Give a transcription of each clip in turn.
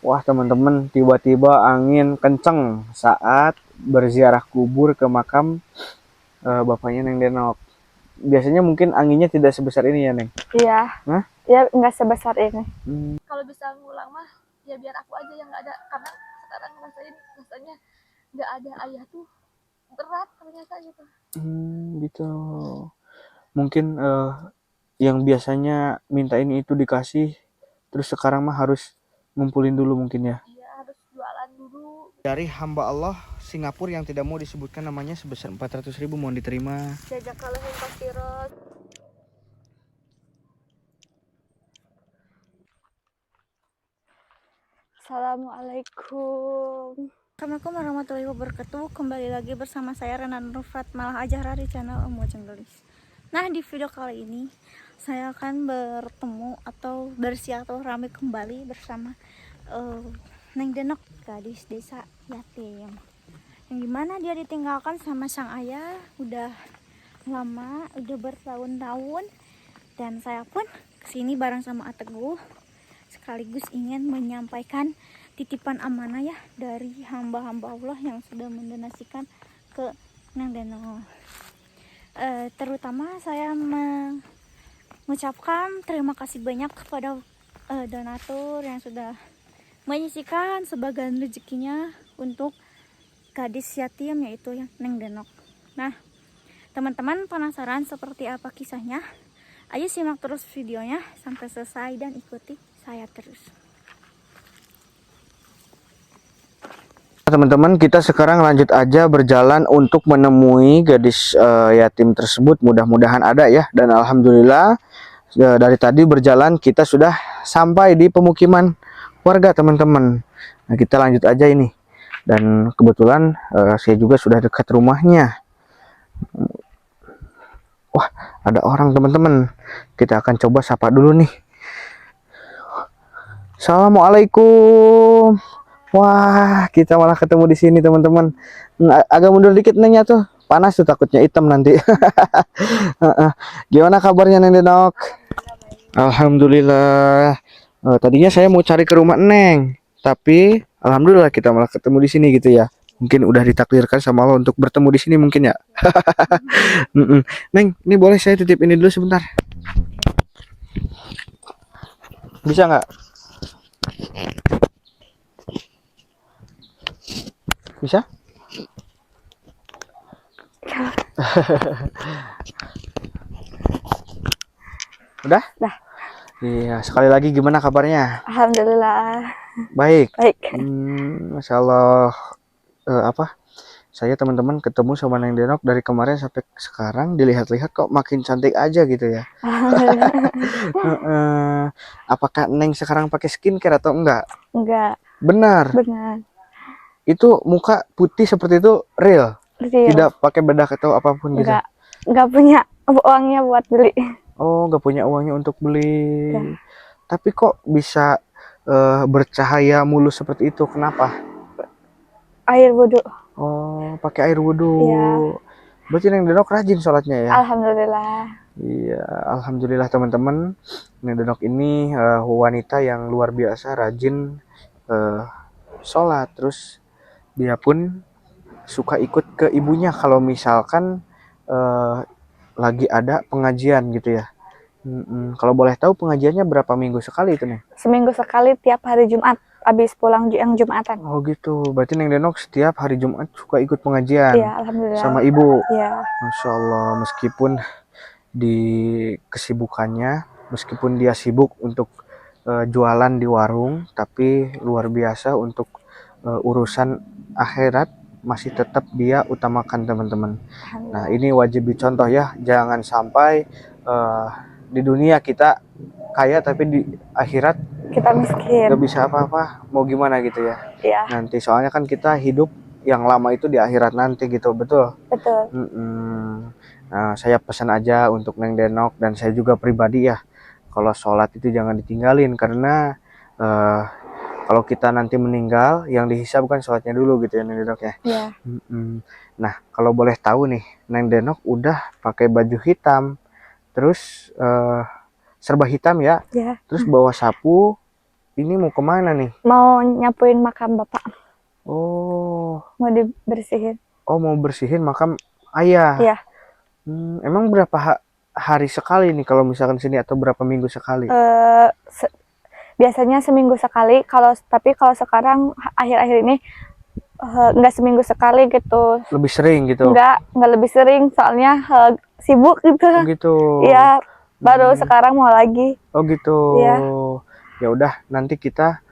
Wah teman-teman, tiba-tiba angin kenceng saat berziarah kubur ke makam bapaknya Neng Denok. Biasanya mungkin anginnya tidak sebesar ini ya Neng? Iya. Hah? Ya nggak sebesar ini. Kalau bisa ngulang mah ya biar aku aja yang nggak ada, karena sekarang rasanya nggak ada ayah tuh berat ternyata gitu. Gitu. Mungkin yang biasanya minta ini itu dikasih, terus sekarang mah harus ngumpulin dulu mungkin ya. Iya, harus jualan dulu. Dari hamba Allah Singapura yang tidak mau disebutkan namanya sebesar 400.000 mohon diterima. Jajak kalahin pasirot. Assalamualaikum. Assalamualaikum warahmatullahi wabarakatuh. Kembali lagi bersama saya Rena Nurfat Malah Ajahra di channel Om Wajeng Gelis. Nah, di video kali ini saya akan bertemu atau bersilaturahmi kembali bersama Neng Denok, gadis desa yatim, yang dimana dia ditinggalkan sama sang ayah udah lama, udah bertahun-tahun. Dan saya pun kesini bareng sama Ateguh, sekaligus ingin menyampaikan titipan amanah ya dari hamba-hamba Allah yang sudah mendonasikan ke Neng Denok. Terutama saya mengucapkan terima kasih banyak kepada donatur yang sudah menyisikan sebagian rezekinya untuk gadis yatim, yaitu yang Neng Denok. Nah, teman-teman penasaran seperti apa kisahnya? Ayo simak terus videonya sampai selesai dan ikuti saya terus. Teman-teman, kita sekarang lanjut aja berjalan untuk menemui gadis yatim tersebut. Mudah-mudahan ada ya. Dan alhamdulillah dari tadi berjalan kita sudah sampai di pemukiman warga teman-teman. Nah, kita lanjut aja ini. Dan kebetulan saya juga sudah dekat rumahnya. Wah, ada orang teman-teman. Kita akan coba sapa dulu nih. Assalamualaikum. Wah, kita malah ketemu di sini teman-teman. Agak mundur dikit Nengnya tuh, panas tuh takutnya hitam nanti. Gimana kabarnya Neng Denok? Alhamdulillah. Tadinya saya mau cari ke rumah Neng, tapi alhamdulillah kita malah ketemu di sini gitu ya. Mungkin udah ditakdirkan sama Allah untuk bertemu di sini mungkin ya. Neng, ini boleh saya titip ini dulu sebentar? Bisa nggak? Bisa? Udah? Dah. Iya, sekali lagi gimana kabarnya? Alhamdulillah. Baik. Baik. Masya Allah. Saya teman-teman ketemu sama Neng Denok dari kemarin sampai sekarang, dilihat-lihat kok makin cantik aja gitu ya. Apakah Neng sekarang pakai skincare atau enggak? Enggak. Benar. Benar. Itu muka putih seperti itu real? Tidak pakai bedak atau apapun gitu? Enggak punya uangnya buat beli. Oh, nggak punya uangnya untuk beli. Ya. Tapi kok bisa bercahaya mulus seperti itu? Kenapa? Air wudhu. Oh, pakai air wudhu. Iya. Berarti Neng Denok rajin sholatnya ya? Alhamdulillah. Iya, alhamdulillah teman-teman. Neng Denok ini wanita yang luar biasa rajin sholat. Terus dia pun suka ikut ke ibunya kalau misalkan lagi ada pengajian gitu ya. Kalau boleh tahu pengajiannya berapa minggu sekali itu nih? Seminggu sekali tiap hari Jumat, habis pulang yang Jumatan. Oh gitu, berarti Neng Denok setiap hari Jumat suka ikut pengajian. Iya, alhamdulillah. Sama ibu. Iya. Masya Allah, meskipun di kesibukannya, meskipun dia sibuk untuk jualan di warung, tapi luar biasa untuk urusan akhirat masih tetap dia utamakan teman-teman. Nah ini wajib dicontoh ya, jangan sampai di dunia kita kaya tapi di akhirat Kita miskin. nggak bisa apa-apa, mau gimana gitu ya. Iya. Nanti soalnya kan kita hidup yang lama itu di akhirat nanti gitu, betul? Betul. Nah, saya pesan aja untuk Neng Denok dan saya juga pribadi ya, kalau sholat itu jangan ditinggalin karena kalau kita nanti meninggal yang dihisab kan sholatnya dulu gitu ya Neng Denok ya. Iya. Nah kalau boleh tahu nih, Neng Denok udah pakai baju hitam, terus serba hitam ya, Iya. terus bawa sapu, ini mau kemana nih? Mau nyapuin makam bapak, Oh, mau dibersihin. oh mau bersihin makam ayah. Iya. Emang berapa hari sekali nih kalau misalkan sini atau berapa minggu sekali? Biasanya seminggu sekali, tapi kalau sekarang akhir-akhir ini nggak seminggu sekali gitu. Lebih sering gitu? Nggak lebih sering, soalnya sibuk gitu. Oh gitu. Iya, baru sekarang mau lagi. Oh gitu. Iya. Ya udah, nanti kita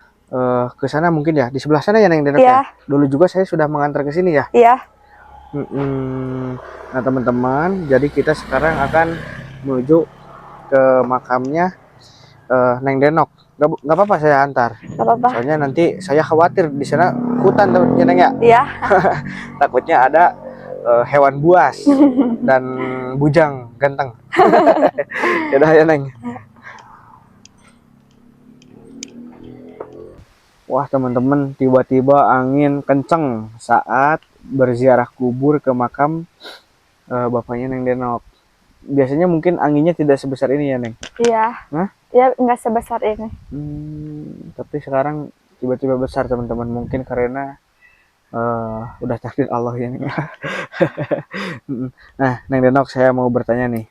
ke sana mungkin ya. Di sebelah sana ya Neng Denok Iya. ya. Dulu juga saya sudah mengantar ke sini ya. Iya. Nah teman-teman, jadi kita sekarang akan menuju ke makamnya Neng Denok. Nggak apa-apa saya antar. Nggak apa-apa. Soalnya nanti saya khawatir di sana hutan teman-teman Neng ya. Iya. Takutnya ada hewan buas dan bujang ganteng. Yaudah ya Neng. Wah teman-teman, tiba-tiba angin kenceng saat berziarah kubur ke makam bapaknya Neng Denok. Biasanya mungkin anginnya tidak sebesar ini ya Neng? Iya. Hah? Ya nggak sebesar ini. Tapi sekarang tiba-tiba besar teman-teman. Mungkin karena udah takdir Allah ya Neng. Nah Neng Denok, saya mau bertanya nih.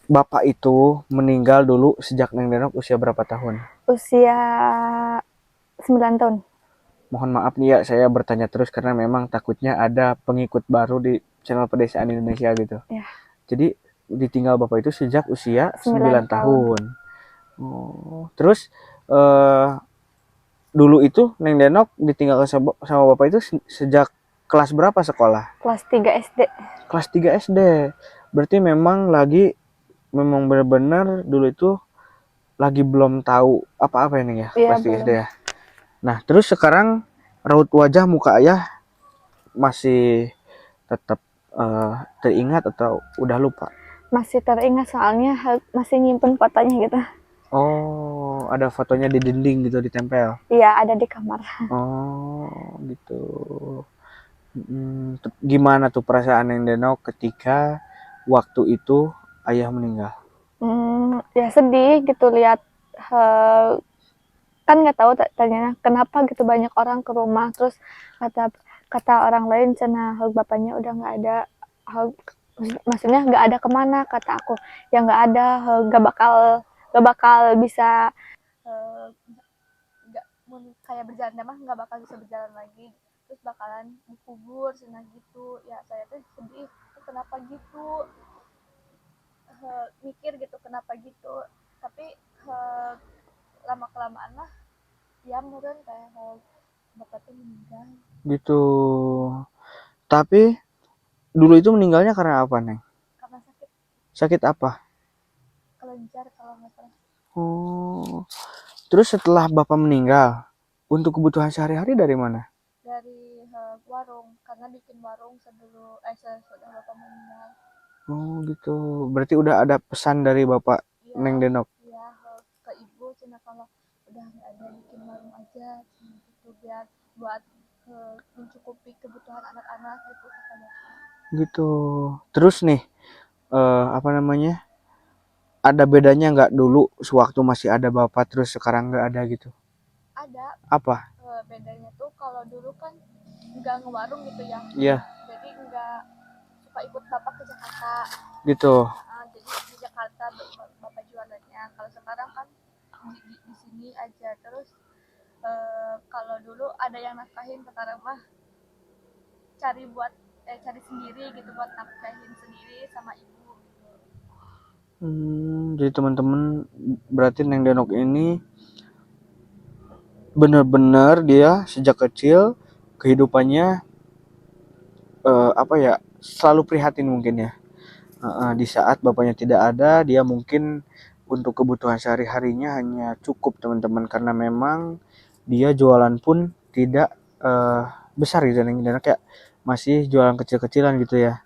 Bapak itu meninggal dulu sejak Neng Denok usia berapa tahun? Usia 9 tahun. Mohon maaf nih ya, saya bertanya terus karena memang takutnya ada pengikut baru di channel Pedesaan Indonesia gitu. Ya. Jadi ditinggal Bapak itu sejak usia 9 9 tahun. Oh, terus dulu itu Neng Denok ditinggal sama Bapak itu sejak kelas berapa sekolah? Kelas 3 SD. Kelas 3 SD. Berarti memang benar-benar dulu itu lagi belum tahu apa-apa ini ya, Iya, kelas 3 SD belum. ya. Nah, terus sekarang raut wajah muka ayah masih tetap teringat atau udah lupa? Masih teringat, soalnya masih nyimpen fotonya gitu. Oh, ada fotonya di dinding gitu ditempel? Iya, ada di kamar. Oh, gitu. Gimana tuh perasaan Neng Denok ketika waktu itu ayah meninggal? Ya sedih gitu lihat, kan nggak tahu tanya kenapa gitu banyak orang ke rumah, terus kata kata orang lain cina bapaknya udah nggak ada. Maksudnya nggak ada kemana, kata aku ya nggak ada, nggak bakal bisa, nggak kayak berjalan mah nggak bakal bisa berjalan lagi, terus bakalan dikubur cina gitu ya. Saya tuh sedih, kenapa gitu, mikir gitu kenapa gitu. Tapi lama kelamaan mah ya meureun kayak bapak tuh meninggal. Gitu. Tapi dulu itu meninggalnya karena apa, Neng? Karena sakit Sakit apa? kelenjar kalau nggak salah. Oh. Terus setelah Bapak meninggal, untuk kebutuhan sehari-hari dari mana? Dari warung, karena bikin warung sesudah bapak meninggal. Oh gitu. Berarti udah ada pesan dari Bapak Iya, Neng Denok. iya, ke ibu cina kalau udah nggak ada bikin warung aja cina gitu, biar buat mencukupi kebutuhan anak-anak gitu kata bapak. Gitu. Terus nih, apa namanya? Ada bedanya nggak dulu sewaktu masih ada Bapak terus sekarang nggak ada gitu? Ada Apa? bedanya tuh, kalau dulu kan nggak ngewarung gitu ya. Iya, Jadi nggak suka ikut bapak ke Jakarta. gitu. Jadi di Jakarta bapak jualannya. Kalau sekarang kan di sini aja. Terus kalau dulu ada yang nafkahin, sekarang mah cari sendiri gitu, buat nafkahin sendiri sama ibu gitu. Jadi teman-teman, berarti Neng Denok ini benar-benar dia sejak kecil kehidupannya apa ya, selalu prihatin mungkin ya. Di saat bapaknya tidak ada, dia mungkin untuk kebutuhan sehari-harinya hanya cukup teman-teman, karena memang dia jualan pun tidak besar gitu Neng Denok ya, masih jualan kecil-kecilan gitu ya.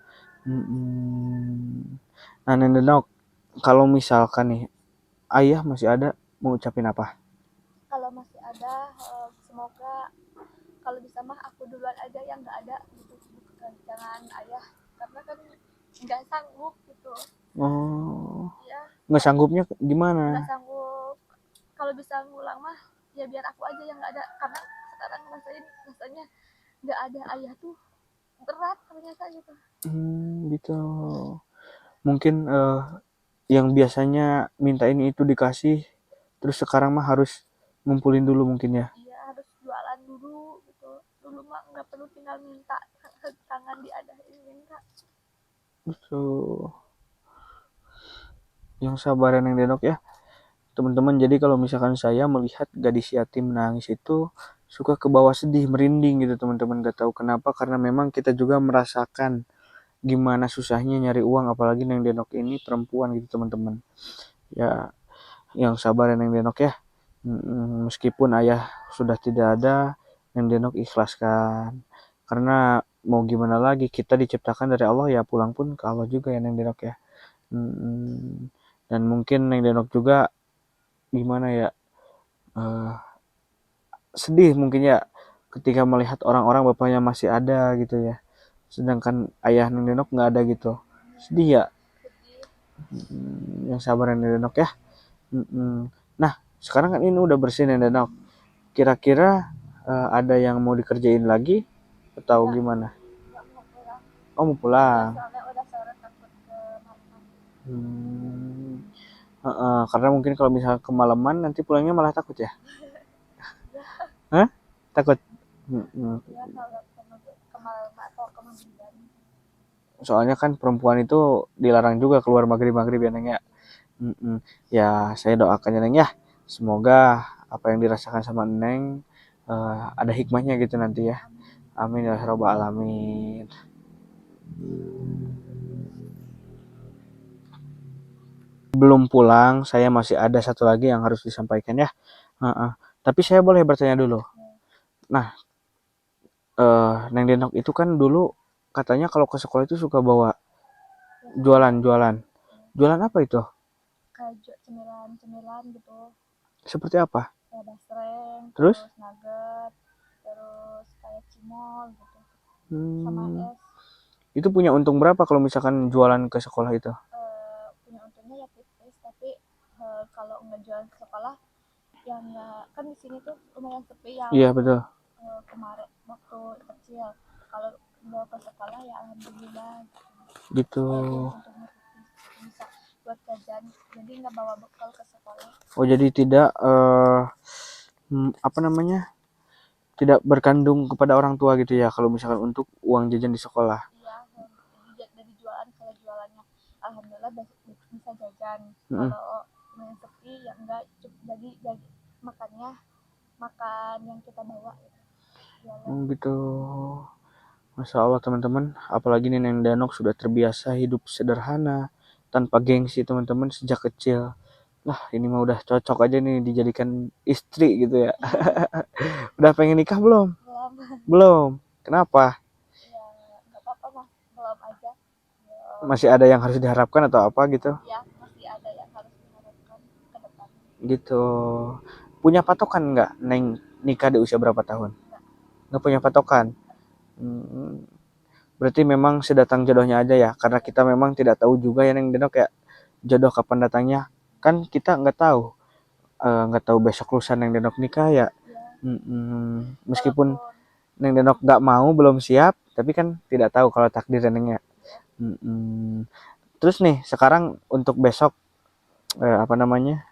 Nah Neng Denok, kalau misalkan nih ayah masih ada, mau ucapin apa? Kalau masih ada, semoga kalau bisa mah aku duluan aja yang nggak ada gitu, jangan ayah, karena kan nggak sanggup gitu Oh, ya. nggak sanggupnya Nggak gimana? sanggup kalau bisa ngulang mah ya biar aku aja yang nggak ada, karena sekarang rasanya nggak ada ayah tuh berat ternyata gitu. Gitu. Mungkin yang biasanya minta ini itu dikasih, terus sekarang mah harus ngumpulin dulu mungkin ya. Iya harus jualan dulu gitu, dulu mah nggak perlu tinggal minta, tangan diadain minta. Gitu. Yang sabar yang Denok ya. Teman-teman, jadi kalau misalkan saya melihat gadis yatim nangis itu suka ke bawah sedih, merinding gitu teman-teman. Gak tahu kenapa, karena memang kita juga merasakan gimana susahnya nyari uang, apalagi Neng Denok ini perempuan gitu teman-teman. Ya, yang sabar ya Neng Denok ya. Meskipun ayah sudah tidak ada, Neng Denok ikhlaskan. Karena mau gimana lagi, kita diciptakan dari Allah, ya pulang pun ke Allah juga ya Neng Denok ya. Dan mungkin Neng Denok juga gimana ya, sedih mungkin ya ketika melihat orang-orang bapaknya masih ada gitu ya, sedangkan ayah Neng Denok nggak ada gitu, sedih ya. Yang sabar Neng Denok ya. Nah sekarang kan ini udah bersih Neng Denok, kira-kira ada yang mau dikerjain lagi atau gimana? Nggak mau pulang. Oh mau pulang. Soalnya udah sore takut ke malam. Karena mungkin kalau misalnya kemalaman nanti pulangnya malah takut ya. Hah? Takut. Ya kalau kemarin atau kemudian. Soalnya kan perempuan itu dilarang juga keluar maghrib ya Neng ya. Ya saya doakan ya Neng ya, semoga apa yang dirasakan sama Neng ada hikmahnya gitu nanti ya. Amin ya rabbal alamin. Belum pulang, saya masih ada satu lagi yang harus disampaikan ya. Tapi saya boleh bertanya dulu. Nah, Neng Denok itu kan dulu katanya kalau ke sekolah itu suka bawa jualan. Jualan apa itu? Kayak cemilan gitu, Seperti apa? kayak basreng, Terus? terus nugget, terus kayak cimol gitu, sama Hmm, es. itu punya untung berapa kalau misalkan jualan ke sekolah itu? Punya untungnya ya tipis, tapi kalau nggak jualan ke sekolah ya nggak, kan di sini tuh lumayan sepi ya Iya waktu betul. kemarin waktu kecil. Kalau bawa ke sekolah ya alhamdulillah Gitu. untungnya tipis, bisa buat jajan, jadi nggak bawa bekal ke sekolah. Oh jadi tidak apa namanya? Tidak berkandung kepada orang tua gitu ya kalau misalkan untuk uang jajan di sekolah. Iya, jadi dari jualan, kalau jualannya alhamdulillah bisa jajan. Mm-mm. Kalau yang sepi ya enggak, jadi makannya makan yang kita bawa gitu. Jualan. Gitu. Masya Allah teman-teman, apalagi Neneng Danok sudah terbiasa hidup sederhana, tanpa gengsi teman-teman sejak kecil. Lah ini mah udah cocok aja nih dijadikan istri gitu ya. Udah pengen nikah belum? Belum. Belum. Kenapa? Ya nggak apa-apa mas, belum aja. Ya, Masih ada yang harus diharapkan atau apa gitu? ya masih ada yang harus diharapkan ke depan. Gitu. Punya patokan nggak Neng nikah di usia berapa tahun? Nggak punya patokan. Berarti memang sedatang jodohnya aja ya, karena kita memang tidak tahu juga ya Neng Denok ya, jodoh kapan datangnya. Kan kita nggak tahu besok lusa Neng Denok nikah ya. Meskipun Neng Denok nggak mau, belum siap, tapi kan tidak tahu kalau takdir Neng ya. Terus nih sekarang untuk besok apa namanya,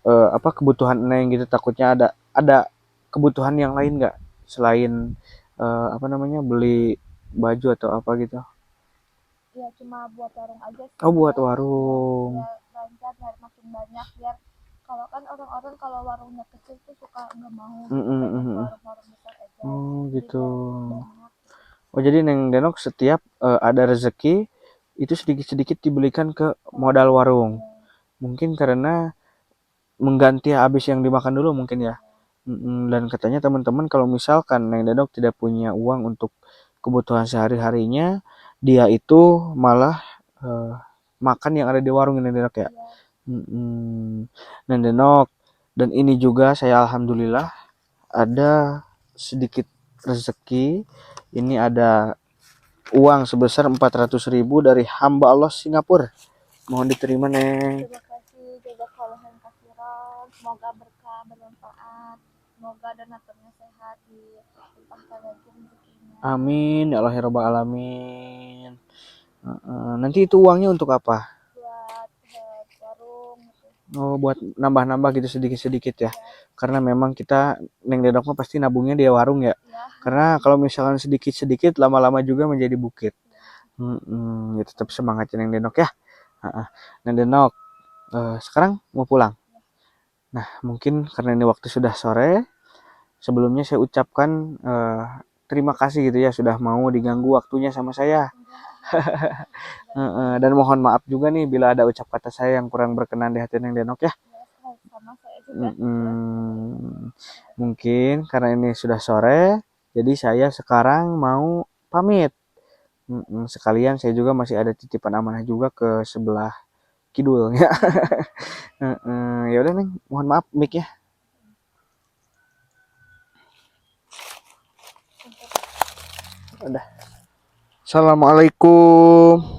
apa kebutuhan Neng gitu, takutnya ada kebutuhan yang lain nggak selain apa namanya beli baju atau apa gitu? Ya cuma buat warung aja sih. Oh buat warung. Biar lancar, biar makin banyak, biar kalau kan orang-orang kalau warungnya kecil tuh suka nggak mau warung-warung besar aja. Oh gitu. Banyak. Oh jadi Neng Denok setiap ada rezeki itu sedikit-sedikit dibelikan ke modal warung. Mungkin karena mengganti habis yang dimakan dulu mungkin ya. Dan katanya teman-teman kalau misalkan Neng Denok tidak punya uang untuk kebutuhan sehari-harinya, dia itu malah makan yang ada di warung Neng Denok ya. Neng Denok, dan ini juga saya alhamdulillah ada sedikit rezeki. Ini ada uang sebesar 400.000 dari hamba Allah Singapura. Mohon diterima Neng. Terima kasih, jazakallah khairan. semoga berkah bermanfaat, semoga donaturnya sehat, dilimpahkan lagi rezekinya Amin ya Allah ya Rabbal alamin. Nanti itu uangnya untuk apa? buat warung gitu. Oh, buat nambah-nambah gitu sedikit-sedikit ya. Karena memang kita Neng Dedok mah pasti nabungnya di warung ya. Ya, Karena kalau misalkan sedikit-sedikit lama-lama juga menjadi bukit. Ya tetap semangat ya Neng Dedok ya. Heeh. Neng Dedok, sekarang mau pulang. Nah, mungkin karena ini waktu sudah sore, sebelumnya saya ucapkan terima kasih gitu ya sudah mau diganggu waktunya sama saya. Dan mohon maaf juga nih bila ada ucap kata saya yang kurang berkenan di hati Neng Denok ya. sama saya juga. Mungkin karena ini sudah sore, jadi saya sekarang mau pamit. Sekalian saya juga masih ada titipan amanah juga ke sebelah kidul ya. Ya udah Neng, mohon maaf mic ya. Udah. Assalamualaikum.